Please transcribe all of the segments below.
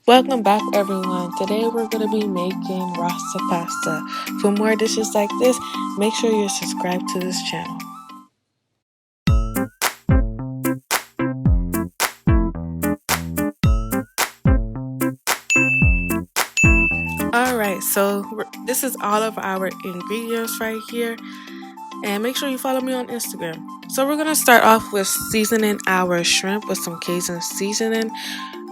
Welcome back, everyone. Today we're going to be making Rasta pasta. For more dishes like this, make sure you're subscribed to this channel. Alright, so this is all of our ingredients right here. And make sure you follow me on Instagram. So we're going to start off with seasoning our shrimp with some Cajun seasoning.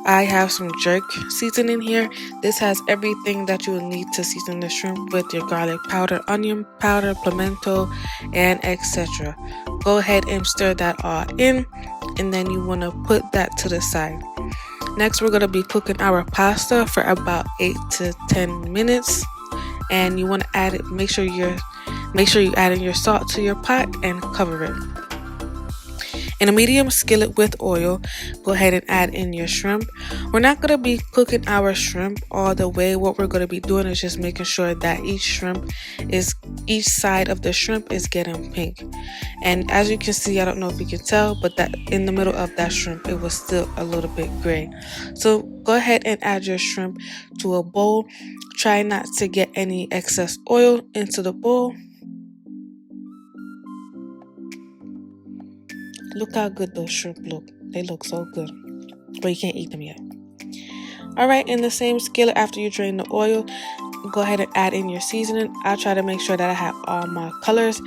I have some jerk seasoning here. This has everything that you will need to season the shrimp with your garlic powder, onion powder, pimento, and etc. Go ahead and stir that all in, and then you want to put that to the side. Next, we're going to be cooking our pasta for about 8 to 10 minutes, and you want to add it. Make sure you add in your salt to your pot and cover it. In a medium skillet with oil, go ahead and add in your shrimp. We're not going to be cooking our shrimp all the way. What we're going to be doing is just making sure that each side of the shrimp is getting pink. And as you can see, I don't know if you can tell, but that in the middle of that shrimp, it was still a little bit gray. So go ahead and add your shrimp to a bowl. Try not to get any excess oil into the bowl. Look how good those shrimp look. They look so good. But you can't eat them yet. Alright, in the same skillet, after you drain the oil, go ahead and add in your seasoning. I'll try to make sure that I have all my colors.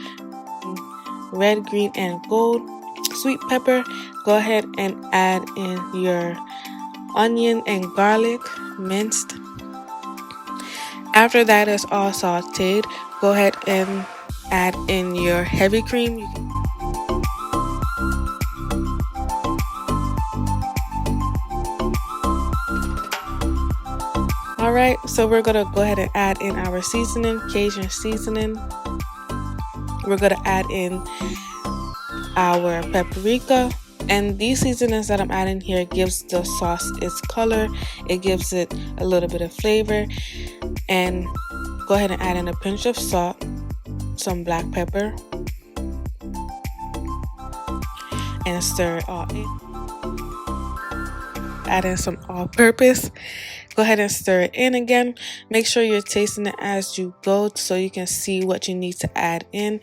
Red, green, and gold. Sweet pepper. Go ahead and add in your onion and garlic minced. After that is all sauteed, go ahead and add in your heavy cream. Alright, so we're going to go ahead and add in our seasoning, Cajun seasoning. We're going to add in our paprika. And these seasonings that I'm adding here gives the sauce its color. It gives it a little bit of flavor. And go ahead and add in a pinch of salt, some black pepper, and stir it all in. Add in some all-purpose. Go ahead and stir it in again. Make sure you're tasting it as you go so you can see what you need to add in.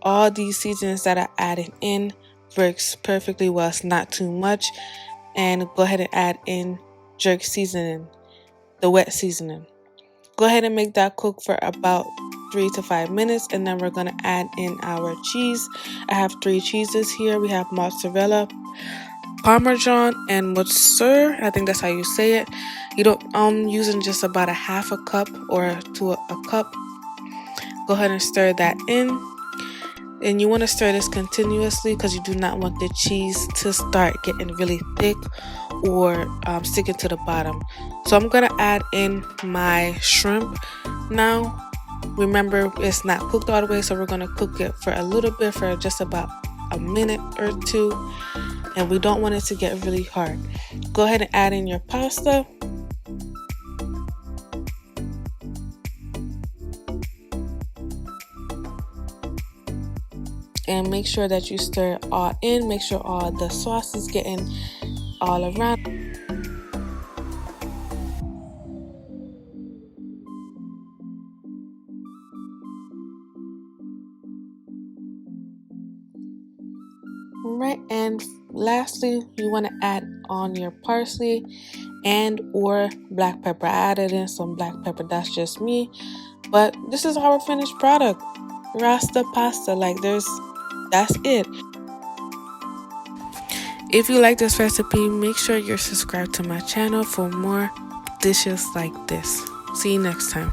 All these seasonings that I added in works perfectly well. It's not too much. And go ahead and add in jerk seasoning, the wet seasoning. Go ahead and make that cook for about 3 to 5 minutes, and then we're going to add in our cheese. I have 3 cheeses here. We have mozzarella, Parmesan, and Muenster. I think that's how you say it. I'm using just about a half a cup or to a cup. Go ahead and stir that in. And you want to stir this continuously because you do not want the cheese to start getting really thick or sticking to the bottom. So I'm going to add in my shrimp now. Remember, it's not cooked all the way, so we're going to cook it for a little bit, for just about a minute or two. And we don't want it to get really hard. Go ahead and add in your pasta. And make sure that you stir it all in. Make sure all the sauce is getting all around. Alright, and lastly, you want to add on your parsley and or black pepper. I added in some black pepper, that's just me. But this is our finished product. Rasta pasta, that's it. If you like this recipe, make sure you're subscribed to my channel for more dishes like this. See you next time.